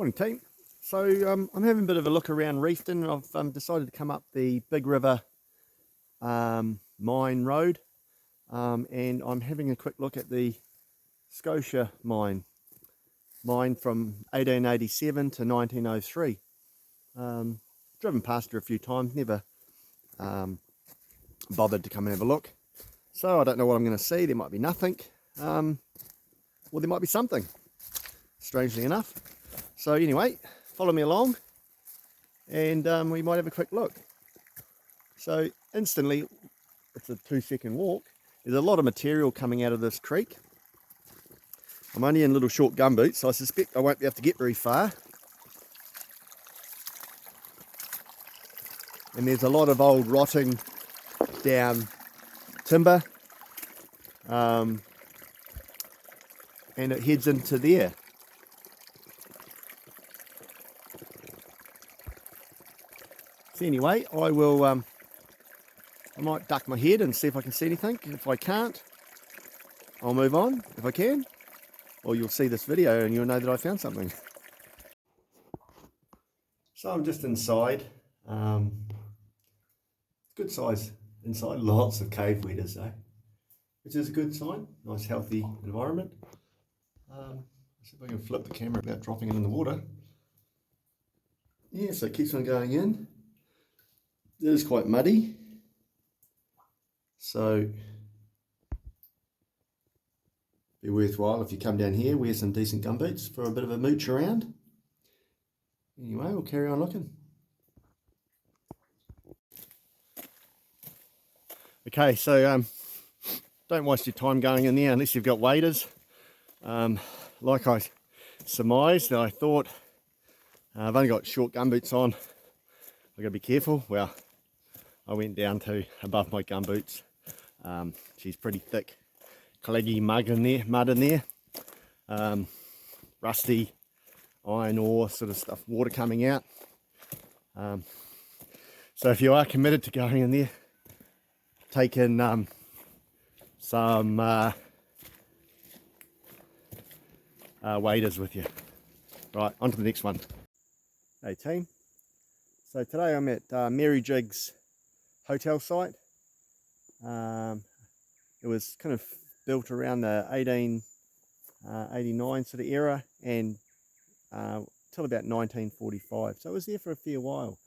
Morning team. So I'm having a bit of a look around Reefton. I've decided to come up the Big River mine road, and I'm having a quick look at the Scotia mine from 1887 to 1903. Driven past her a few times, never bothered to come and have a look. So I don't know what I'm going to see. There might be nothing, or there might be something, strangely enough. So anyway, follow me along and we might have a quick look. So instantly, it's a 2-second walk. There's a lot of material coming out of this creek. I'm only in little short gumboots, so I suspect I won't be able to get very far. And there's a lot of old rotting down timber, and it heads into there. So anyway, I might duck my head and see if I can see anything. If I can't, I'll move on. If I can, or you'll see this video and you'll know that I found something. So I'm just inside. Good size inside, lots of cave weeders though, which is a good sign. Nice healthy environment. See if I can flip the camera without dropping it in the water. Yeah, so it keeps on going in. It is quite muddy, so be worthwhile if you come down here, wear some decent gumboots for a bit of a mooch around. Anyway, we'll carry on looking. Okay, so don't waste your time going in there unless you've got waders. Like I surmised, I thought I've only got short gumboots on. I've got to be careful. Well, I went down to above my gumboots. She's pretty thick, claggy mud in there, rusty iron ore sort of stuff, water coming out. So if you are committed to going in there, take in some waders with you. Right, on to the next one. Hey team, so today I'm at Merrijigs hotel site. It was kind of built around the 1889 sort of era and till about 1945, so it was there for a fair while.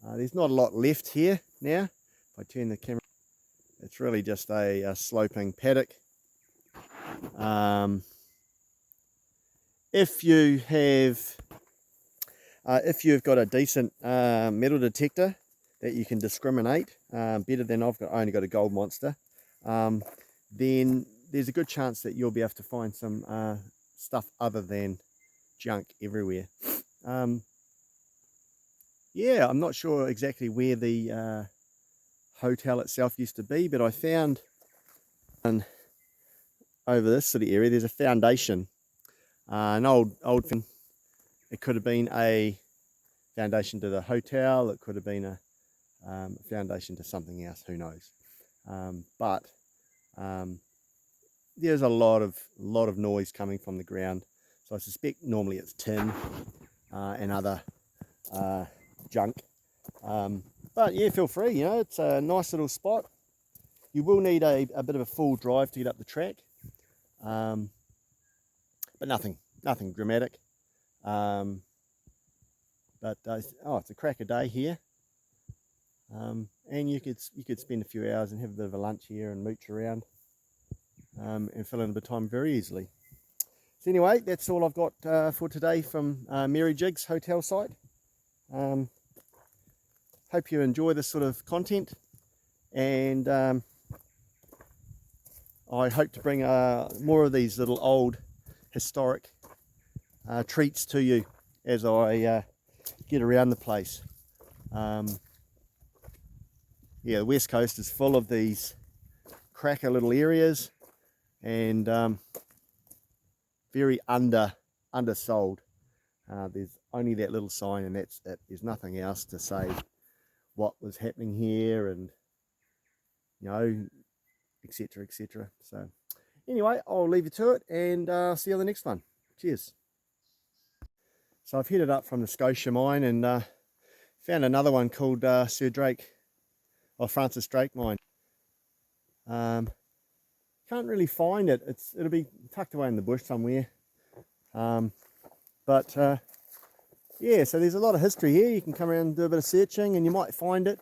There's not a lot left here now. If I turn the camera, it's really just a sloping paddock. If you've got a decent metal detector that you can discriminate better than I only got a gold monster, then there's a good chance that you'll be able to find some stuff other than junk everywhere. Yeah, I'm not sure exactly where the hotel itself used to be, but I found over this sort of area there's a foundation, an old thing. It could have been a foundation to the hotel, it could have been a foundation to something else, who knows. But there's a lot of noise coming from the ground, so I suspect normally it's tin and other junk. But yeah, feel free, you know, it's a nice little spot. You will need a bit of a full drive to get up the track, but nothing dramatic. But it's a cracker day here, and you could spend a few hours and have a bit of a lunch here and mooch around, and fill in a bit of time very easily. So anyway, that's all I've got for today from Merrijigs hotel site. Hope you enjoy this sort of content, and I hope to bring more of these little old historic treats to you as I get around the place. Yeah, the West Coast is full of these cracker little areas, and very undersold. There's only that little sign, and that's it. There's nothing else to say what was happening here, and you know, etc, etc. So anyway, I'll leave you to it, and see you on the next one. Cheers. So I've headed up from the Scotia mine and found another one called Sir Drake, or Francis Drake mine. Can't really find it. It'll be tucked away in the bush somewhere. But yeah, so there's a lot of history here. You can come around and do a bit of searching and you might find it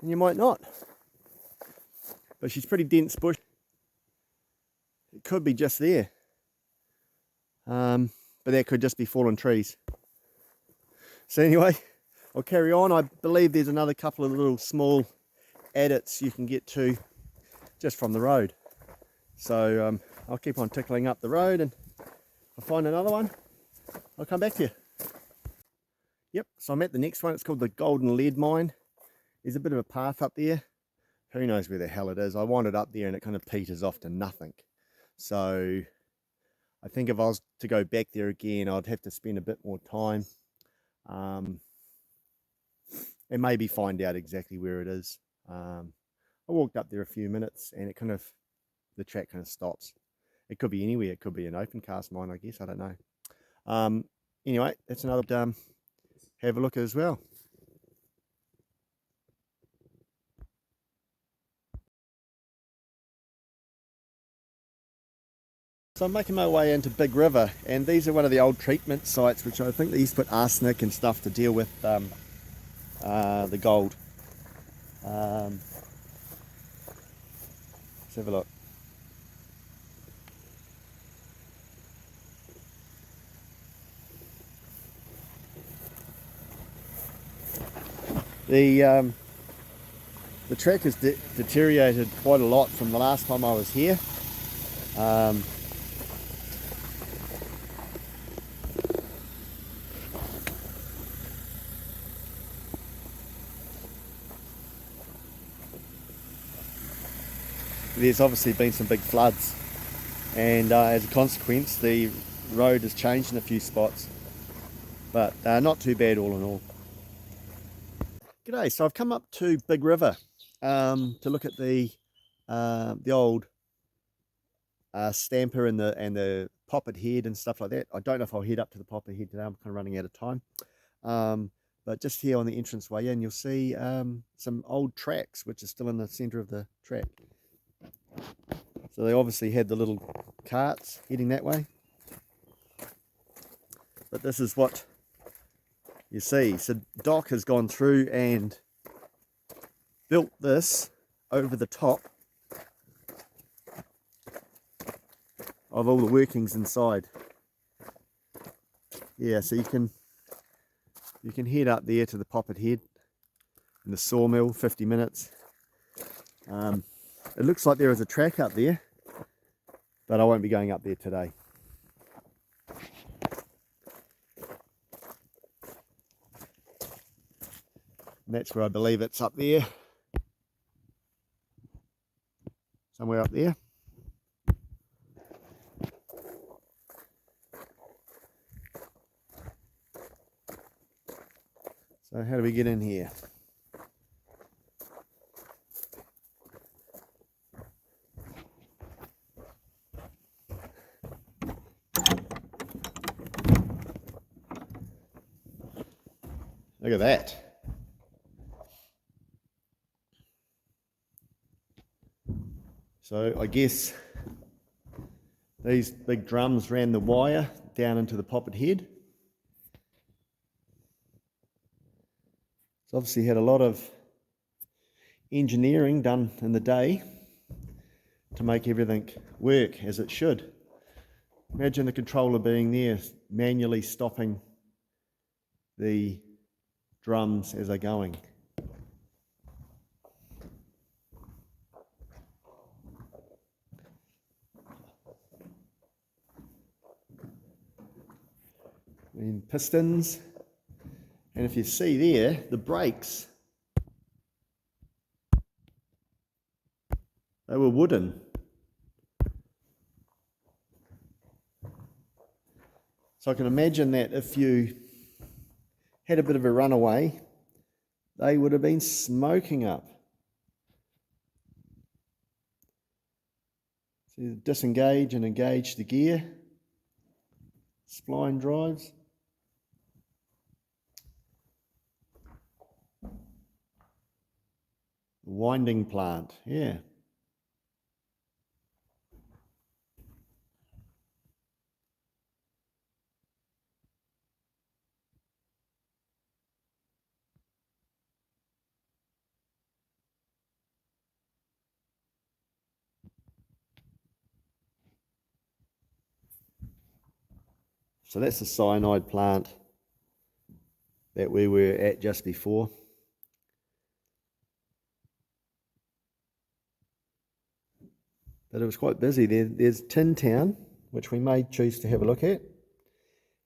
and you might not. But she's pretty dense bush. It could be just there. But that could just be fallen trees. So anyway, I'll carry on. I believe there's another couple of little small adits you can get to just from the road. So I'll keep on tickling up the road, and if I find another one, I'll come back to you. Yep, so I'm at the next one. It's called the Golden Lead Mine. There's a bit of a path up there. Who knows where the hell it is. I wandered up there and it kind of peters off to nothing. So I think if I was to go back there again, I'd have to spend a bit more time and maybe find out exactly where it is. I walked up there a few minutes and the track kind of stops. It could be anywhere. It could be an open cast mine, I guess. I don't know. Anyway, that's another have a look as well. So I'm making my way into Big River, and these are one of the old treatment sites, which I think they used to put arsenic and stuff to deal with the gold. Let's have a look. The track has deteriorated quite a lot from the last time I was here. There's obviously been some big floods, and as a consequence the road has changed in a few spots, but not too bad all in all. G'day, so I've come up to Big River to look at the old stamper and the poppet head and stuff like that. I don't know if I'll head up to the poppet head today. I'm kind of running out of time. But just here on the entranceway in, you'll see some old tracks which are still in the centre of the track. So they obviously had the little carts heading that way. But this is what you see. So Doc has gone through and built this over the top of all the workings inside. Yeah, so you can head up there to the poppet head in the sawmill, 50 minutes. It looks like there is a track up there, but I won't be going up there today. And that's where I believe it's up there. Somewhere up there. So how do we get in here? Look at that. So I guess these big drums ran the wire down into the poppet head. It's obviously had a lot of engineering done in the day to make everything work as it should. Imagine the controller being there, manually stopping the drums as they're going. And pistons, and if you see there, the brakes, they were wooden. So I can imagine that if you had a bit of a runaway, they would have been smoking up. So you disengage and engage the gear, spline drives. Winding plant, yeah. So that's the cyanide plant that we were at just before. But it was quite busy. There's Tin Town, which we may choose to have a look at.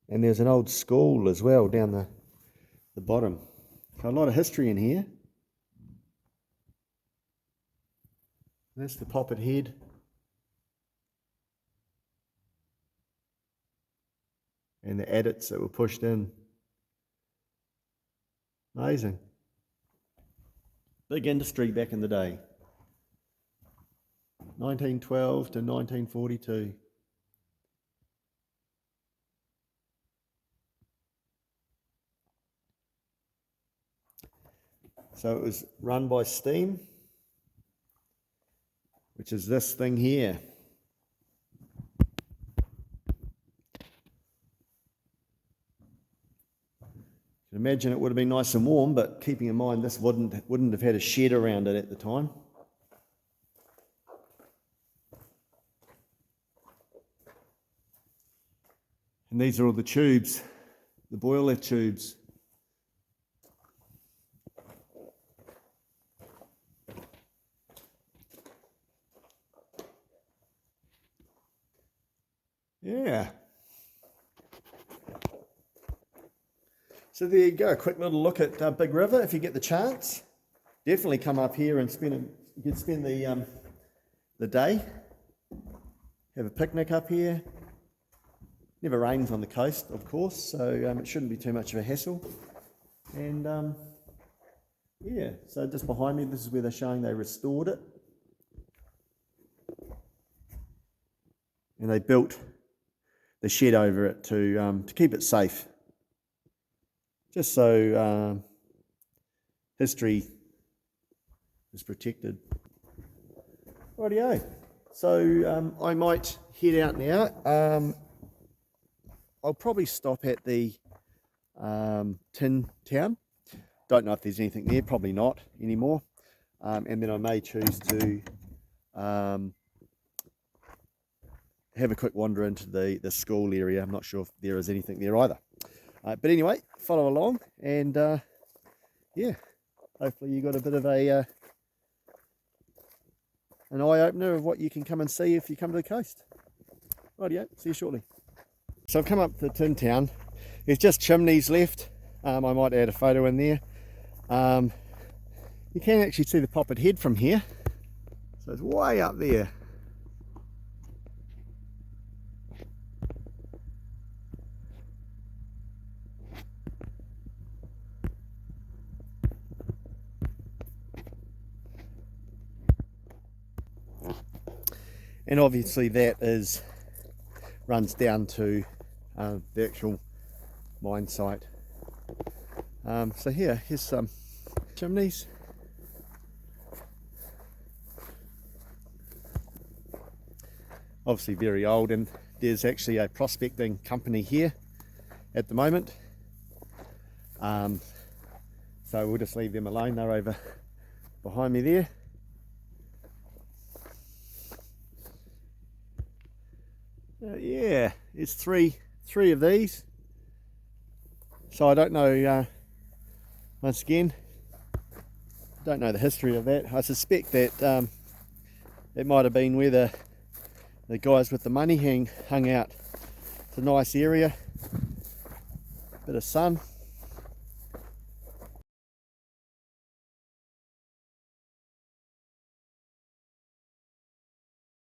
And there's an old school as well down the bottom. So a lot of history in here. That's the poppet head. And the adits that were pushed in. Amazing. Big industry back in the day. 1912 to 1942. So it was run by steam, which is this thing here. You can imagine it would have been nice and warm, but keeping in mind this wouldn't have had a shed around it at the time. And these are all the tubes, the boiler tubes. Yeah. So there you go, a quick little look at Big River if you get the chance. Definitely come up here and spend the day. Have a picnic up here. Never rains on the coast, of course, so it shouldn't be too much of a hassle. And yeah, so just behind me, this is where they're showing they restored it. And they built the shed over it to keep it safe. Just so history is protected. Rightio. So I might head out now. I'll probably stop at the Tin Town. Don't know if there's anything there, probably not anymore. And then I may choose to have a quick wander into the school area. I'm not sure if there is anything there either. But anyway, follow along and yeah, hopefully you got a bit of an eye-opener of what you can come and see if you come to the coast. Rightio, see you shortly. So I've come up to Tin Town. There's just chimneys left. I might add a photo in there. You can actually see the poppet head from here. So it's way up there. And obviously that runs down to the actual mine site. So here's some chimneys. Obviously very old, and there's actually a prospecting company here at the moment. So we'll just leave them alone. They're over behind me there. Yeah, it's three of these. So I don't know, once again, don't know the history of that. I suspect that it might have been where the guys with the money hung out. It's a nice area, bit of sun.